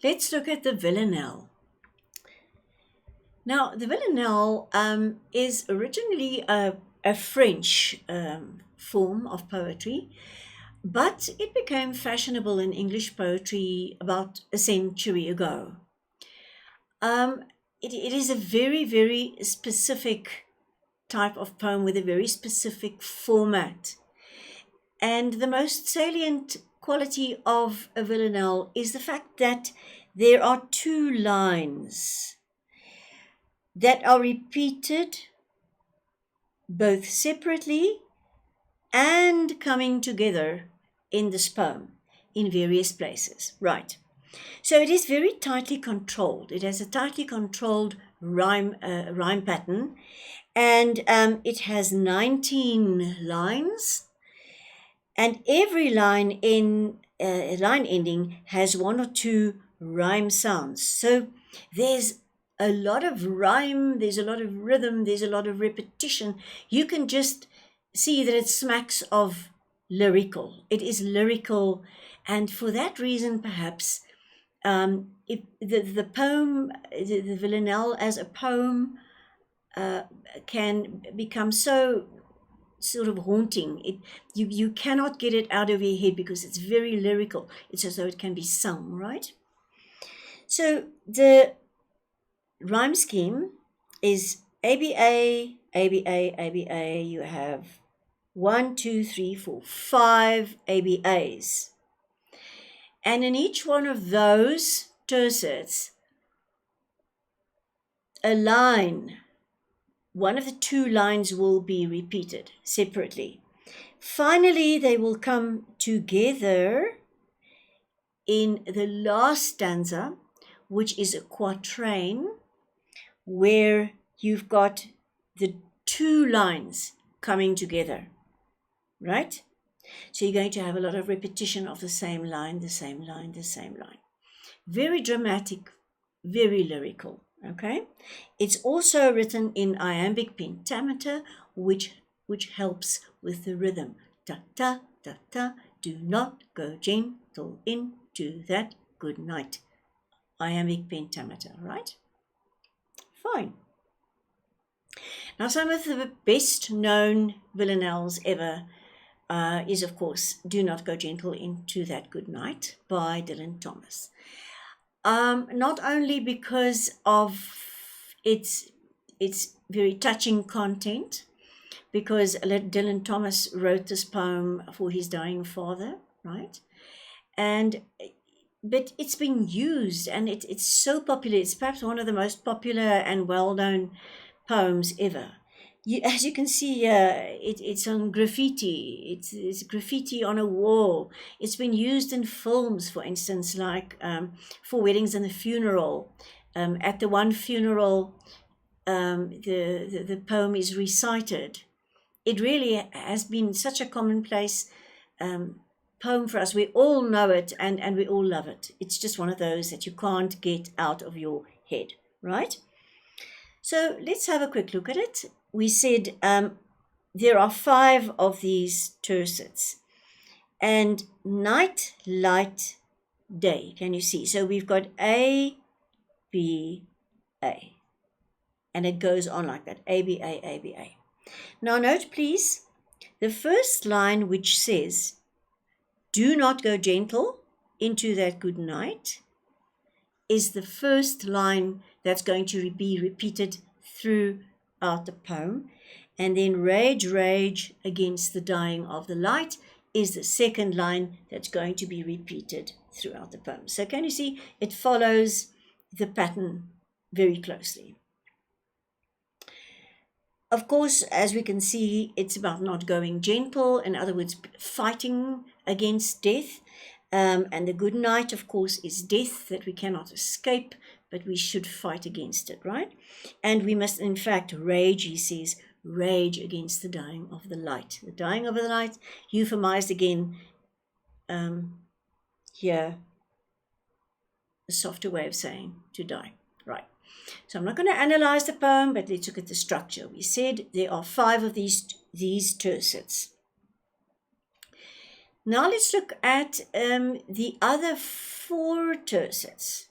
let's look at the Villanelle. Now, the Villanelle is originally a French form of poetry, but it became fashionable in English poetry about a century ago. Um, it is a very, very specific type of poem with a very specific format. And the most salient quality of a Villanelle is the fact that there are two lines that are repeated both separately and coming together in this poem in various places. Right. So it is very tightly controlled. It has a tightly controlled rhyme pattern, and it has 19 lines, and every line in line ending has one or two rhyme sounds. So there's a lot of rhyme, there's a lot of rhythm, there's a lot of repetition. You can just see that it smacks of lyrical. It is lyrical, and for that reason, perhaps, if the poem, the Villanelle as a poem, can become so sort of haunting. You cannot get it out of your head because it's very lyrical. It's as though it can be sung, right? So the rhyme scheme is ABA, ABA, ABA. You have 1, 2, 3, 4, 5 ABAs. And in each one of those tercets, a line, one of the two lines will be repeated separately. Finally, they will come together in the last stanza, which is a quatrain, where you've got the two lines coming together, right? So you're going to have a lot of repetition of the same line, the same line, the same line. Very dramatic, very lyrical, okay? It's also written in iambic pentameter, which helps with the rhythm. Ta ta ta ta, do not go gentle into that good night. Iambic pentameter, right? Fine. Now, some of the best known villanelles ever is, of course, Do Not Go Gentle Into That Good Night by Dylan Thomas. Not only because of its very touching content, because Dylan Thomas wrote this poem for his dying father, right? But it's been used, and it's so popular. It's perhaps one of the most popular and well-known poems ever. As you can see, it's on graffiti. It's graffiti on a wall. It's been used in films, for instance, like For Weddings and the Funeral. At the one funeral, the poem is recited. It really has been such a commonplace poem for us. We all know it, and we all love it. It's just one of those that you can't get out of your head, right? So let's have a quick look at it. We said there are 5 of these tercets. And night, light, day. Can you see? So we've got A, B, A. And it goes on like that. A, B, A, A, B, A. Now note, please, the first line which says, do not go gentle into that good night, is the first line that's going to be repeated throughout the poem. And then rage, rage against the dying of the light is the second line that's going to be repeated throughout the poem. So can you see it follows the pattern very closely? Of course, as we can see, it's about not going gentle, in other words, fighting against death. And the good night, of course, is death that we cannot escape, but we should fight against it, right? And we must, in fact, rage, he says, rage against the dying of the light. The dying of the light, euphemized again here, a softer way of saying to die, right? So I'm not going to analyze the poem, but let's look at the structure. We said there are 5 of these tercets. Now let's look at the other 4 tercets.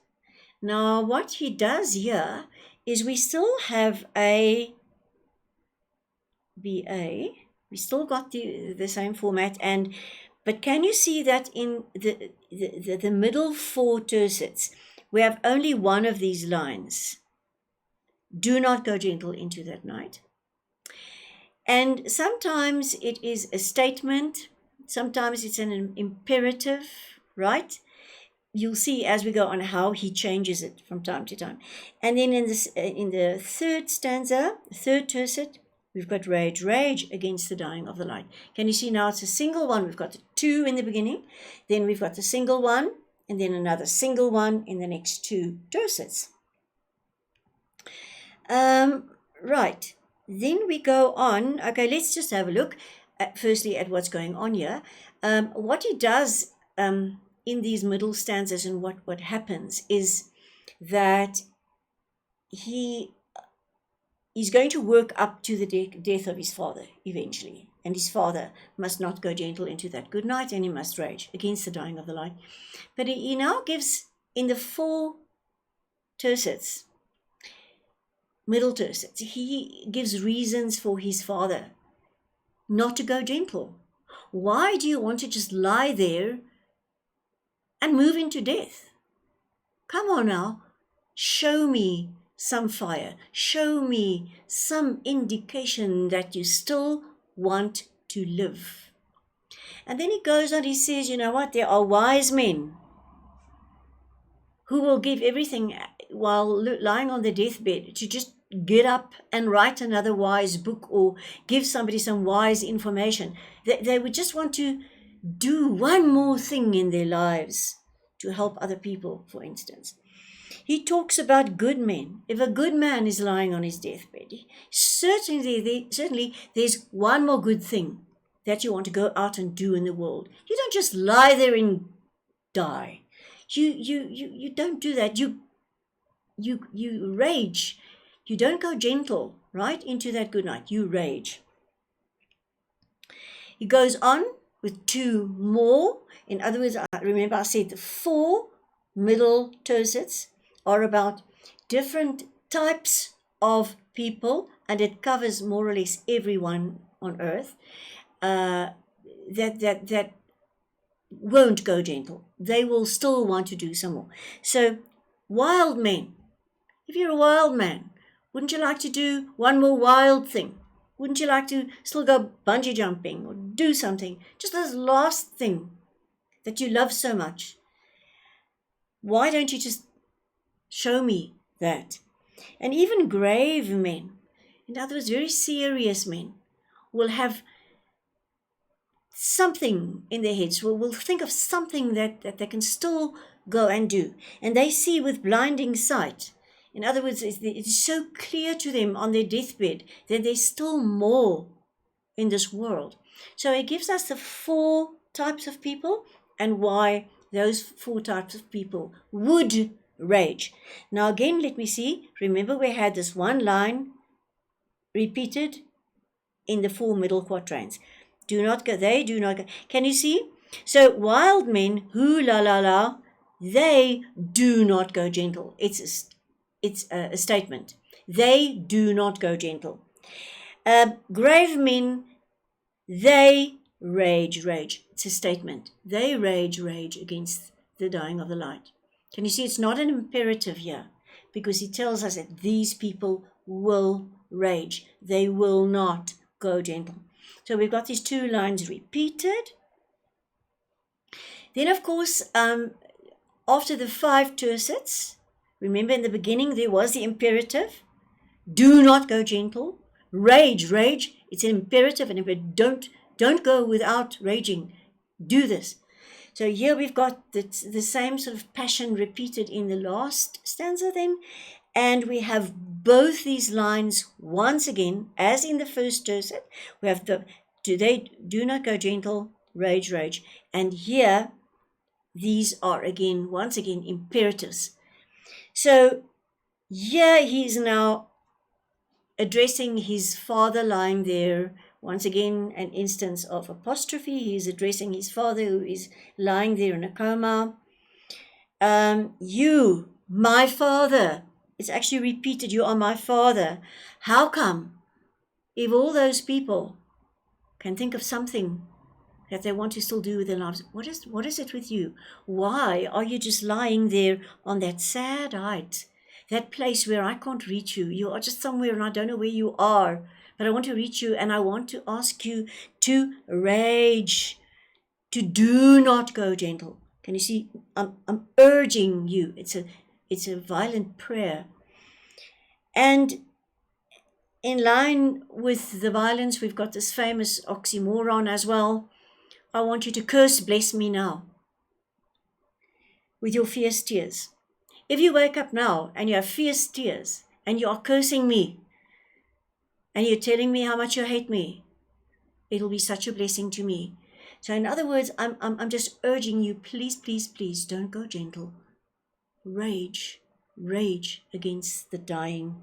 Now, what he does here is we still have a BA. We still got the same format, but can you see that in the middle four tercets, we have only one of these lines. Do not go gentle into that night. And sometimes it is a statement, sometimes it's an imperative, right? You'll see as we go on how he changes it from time to time. And then in the third stanza, third tercet, we've got rage, rage against the dying of the light. Can you see now it's a single one? We've got the two in the beginning, then we've got the single one, and then another single one in the next two tercets. Right. Then we go on. Okay, let's just have a look firstly at what's going on here. What he does in these middle stanzas and what happens is that he's going to work up to the death of his father eventually. And his father must not go gentle into that good night, and he must rage against the dying of the light. But he now gives in the four tercets, middle tercets, he gives reasons for his father not to go gentle. Why do you want to just lie there and move into death? Come on now, show me some fire. Show me some indication that you still want to live. And then he goes on, he says, you know what, there are wise men who will give everything while lying on their deathbed to just get up and write another wise book or give somebody some wise information. They would just want to do one more thing in their lives to help other people, for instance. He talks about good men. If a good man is lying on his deathbed, certainly there's one more good thing that you want to go out and do in the world. You don't just lie there and die. You don't do that. You rage. You don't go gentle right into that good night. You rage. He goes on with two more. In other words, remember I said the four middle tercets are about different types of people, and it covers more or less everyone on earth that won't go gentle. They will still want to do some more. So, wild men. If you're a wild man, wouldn't you like to do one more wild thing? Wouldn't you like to still go bungee jumping or do something? Just this last thing that you love so much. Why don't you just show me that? And even grave men, in other words, very serious men, will have something in their heads, will think of something that they can still go and do. And they see with blinding sight. In other words, it's so clear to them on their deathbed that there's still more in this world. So it gives us the four types of people and why those four types of people would rage. Now again, let me see. Remember we had this one line repeated in the four middle quatrains. Do not go, they do not go. Can you see? So wild men, who la la la, they do not go gentle. It's a statement. They do not go gentle. Grave men, they rage. It's a statement. They rage against the dying of the light. Can you see it's not an imperative here? Because he tells us that these people will rage. They will not go gentle. So we've got these two lines repeated. Then, of course, after the five tercets, remember in the beginning there was the imperative. Do not go gentle. Rage. It's an imperative, and if it don't go without raging. Do this. So here we've got the same sort of passion repeated in the last stanza then. And we have both these lines once again, as in the first tercet. We have do not go gentle, rage. And here, these are once again, imperatives. So here he is now addressing his father lying there. Once again, an instance of apostrophe. He is addressing his father who is lying there in a coma. You My father. It's actually repeated, you are my father. How come, if all those people can think of something that they want to still do with their lives, what is it with you? Why are you just lying there on that sad height, that place where I can't reach you? You are just somewhere and I don't know where you are, but I want to reach you and I want to ask you to rage, to do not go gentle. Can you see? I'm urging you. It's a violent prayer. And in line with the violence, we've got this famous oxymoron as well. I want you to curse, bless me now with your fierce tears. If you wake up now and you have fierce tears and you are cursing me and you're telling me how much you hate me, it'll be such a blessing to me. So in other words, I'm just urging you, please, please, please don't go gentle. Rage against the dying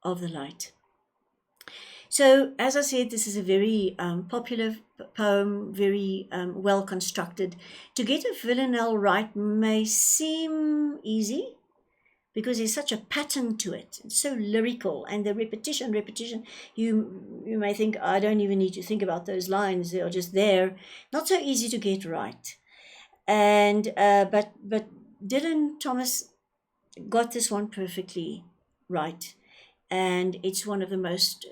of the light. So, as I said, this is a very popular poem, very well constructed. To get a Villanelle right may seem easy because there's such a pattern to it. It's so lyrical, and the repetition. You may think, I don't even need to think about those lines; they are just there. Not so easy to get right. And but Dylan Thomas got this one perfectly right, and it's one of the most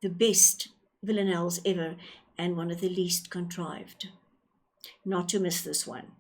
the best villanelles ever, and one of the least contrived. Not to miss this one.